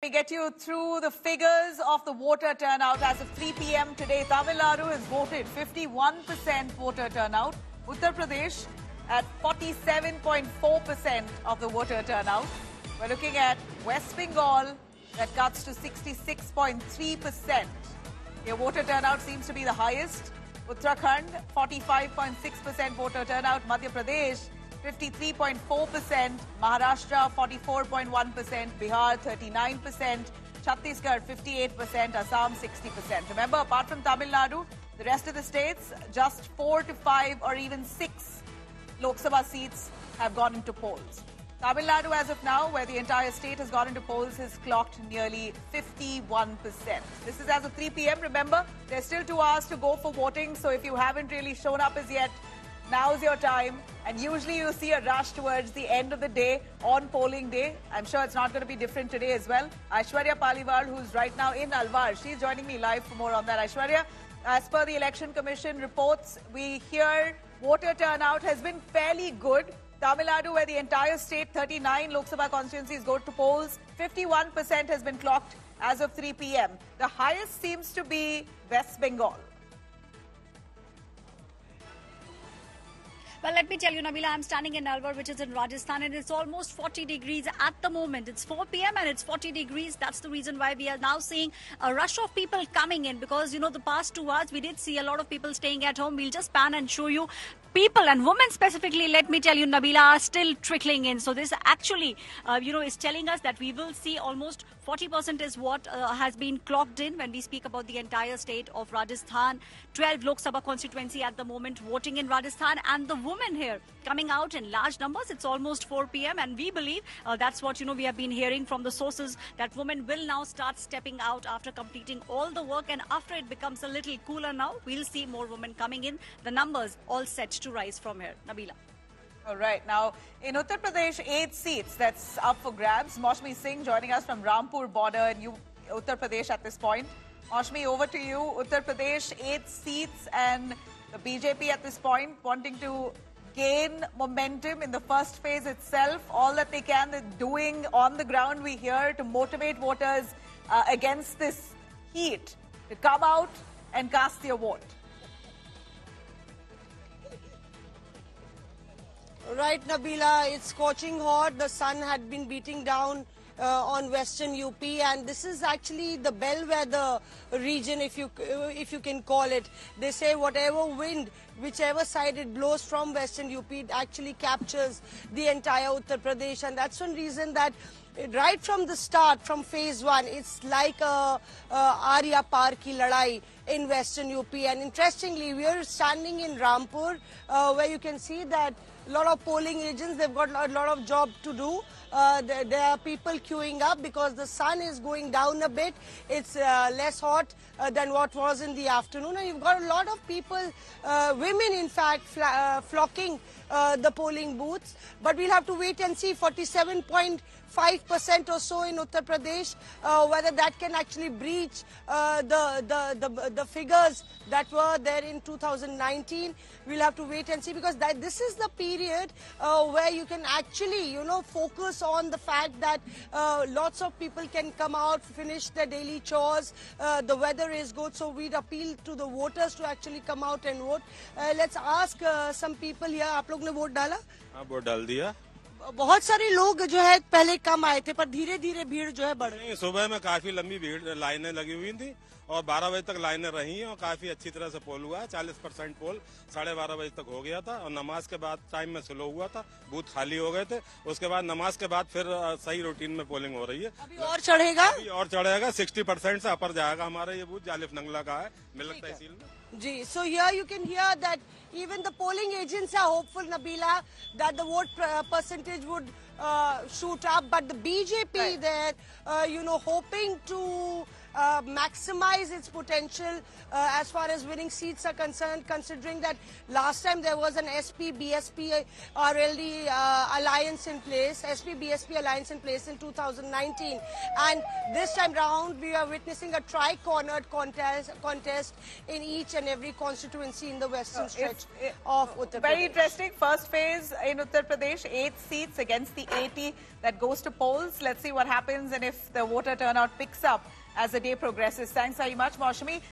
We get you through the figures of the voter turnout. As of 3 p.m. today, Tamil Nadu has voted 51% voter turnout. Uttar Pradesh at 47.4% of the voter turnout. We're looking at West Bengal, that cuts to 66.3%. Your voter turnout seems to be the highest. Uttarakhand, 45.6% voter turnout. Madhya Pradesh, 53.4%, Maharashtra 44.1%, Bihar 39%, Chhattisgarh 58%, Assam 60%. Remember, apart from Tamil Nadu, the rest of the states, just 4 to 5 or even 6 Lok Sabha seats have gone into polls. Tamil Nadu, as of now, where the entire state has gone into polls, has clocked nearly 51%. This is as of 3 p.m. Remember, there's still 2 hours to go for voting, so if you haven't really shown up as yet, now's your time. And usually you see a rush towards the end of the day on polling day. I'm sure it's not going to be different today as well. Aishwarya Paliwal, who's right now in Alwar, she's joining me live for more on that. Aishwarya, as per the Election Commission reports, we hear voter turnout has been fairly good. Tamil Nadu, where the entire state, 39 Lok Sabha constituencies go to polls, 51% has been clocked as of 3 p.m. The highest seems to be West Bengal. Well, let me tell you, Nabila, I'm standing in Alwar, which is in Rajasthan, and it's almost 40 degrees at the moment. It's 4 p.m. and it's 40 degrees. That's the reason why we are now seeing a rush of people coming in, because, you know, the past 2 hours, we did see a lot of people staying at home. We'll just pan and show you. People and women specifically, let me tell you, Nabila, are still trickling in. So this actually, is telling us that we will see almost 40% is what has been clocked in when we speak about the entire state of Rajasthan. 12 Lok Sabha constituency at the moment voting in Rajasthan, and the women here coming out in large numbers. It's almost 4 p.m. and we believe that's what, we have been hearing from the sources, that women will now start stepping out after completing all the work, and after it becomes a little cooler now, we'll see more women coming in. The numbers all set to rise from here. Nabila. All right. Now, in Uttar Pradesh, 8 seats that's up for grabs. Maushmi Singh joining us from Rampur border in Uttar Pradesh at this point. Maushmi, over to you. Uttar Pradesh, 8 seats, and the BJP at this point wanting to gain momentum in the first phase itself. All that they can, they're doing on the ground, we hear, to motivate voters against this heat, to come out and cast their vote. Right, Nabila, it's scorching hot. The sun had been beating down on western UP, and this is actually the bellwether region, if you can call it. They say whatever wind, whichever side it blows from western UP, it actually captures the entire Uttar Pradesh, and that's one reason that right from the start, from phase 1, it's like a Arya Par ki ladai in western UP. And interestingly, we are standing in Rampur, where you can see that a lot of polling agents, they've got a lot of job to do. There are people queuing up because the sun is going down a bit. It's less hot than what was in the afternoon. And you've got a lot of people, women in fact, flocking the polling booths. But we'll have to wait and see. 47.5% or so in Uttar Pradesh, whether that can actually breach the figures that were there in 2019. We'll have to wait and see, because this is the period where you can actually, focus on the fact that lots of people can come out, finish their daily chores. The weather is good, so we'd appeal to the voters to actually come out and vote. Let's ask some people here. आप लोग ने vote डाला? हाँ, vote डाल दिया. बहुत सारे लोग जो है पहले कम आए थे, पर धीरे धीरे भीड़ जो है बढ़ रही है. सुबह में काफी लंबी भीड़ लाइनें लगी हुई थी और 12 बजे तक लाइनें रही हैं और काफी अच्छी तरह से पोल हुआ है. 40% पोल 12:30 बजे तक हो गया था और नमाज के बाद टाइम में स्लो हुआ था, बूथ खाली हो गए थे. उसके बाद नमाज के बाद फिर सही रूटीन में पोलिंग हो रही है. अभी और चढ़ेगा? अभी और चढ़ेगा. 60% से अपर जाएगा. हमारा ये बूथ जालिफ नंगला का है, मिलक तहसील में. Ji, so here you can hear that even the polling agents are hopeful, Nabila, that the vote percentage would shoot up. But the BJP there, hoping to maximize its potential as far as winning seats are concerned, considering that last time there was an SP-BSP RLD alliance in place, SP-BSP alliance in place in 2019. And this time round, we are witnessing a tri-cornered contest in each and every constituency in the western stretch of Uttar Pradesh. Very interesting. First phase in Uttar Pradesh, 8 seats against the 80 that goes to polls. Let's see what happens and if the voter turnout picks up as the day progresses. Thanks very much, Maushami.